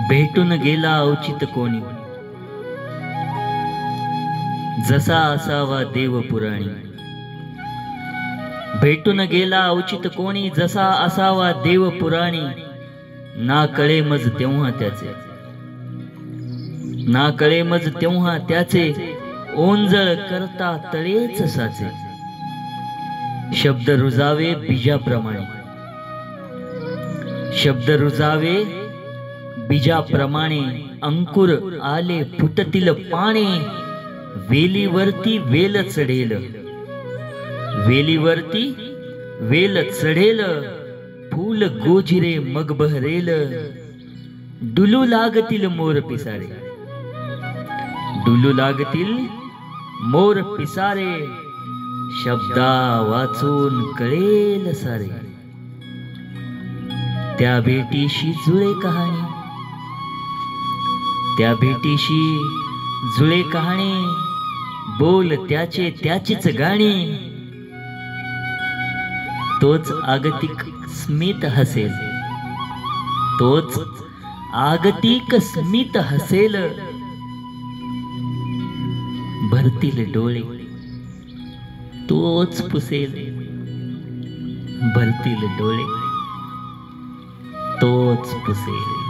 भेटून गेला औचित कोणी, जसा असावा देव पुराणी. भेटून गेला औचित कोणी, जसा असावा देव पुराणी. ना कळे मज तेव्हा त्याचे, ना कळे मज तेव्हा त्याचे, ओंजळ करता तळेच साचे. शब्द रुजावे बीजाप्रमाणे, शब्द रुजावे बीजाप्रमाणे. अंकुर आले फुटतील पाने, वेलीवरती वेल चढेल, वेलीवरती वेल चढेल. फूल गोजिरे मग बहरेल, डुलू लागतील मोर पिसारे, डुलू लागतील मोर पिसारे. शब्दा वाचून कळेल सारे. त्या भेटीशी जुळे कहाणी, त्या भेटीशी जुळे कहाणी. बोल त्याचे त्याचीच गाणी. तोच आगतिक स्मित हसेल, तोच आगतिक स्मित हसेल. भरतील डोळे तोच पुसेल, भरतील डोळे तोच पुसेल.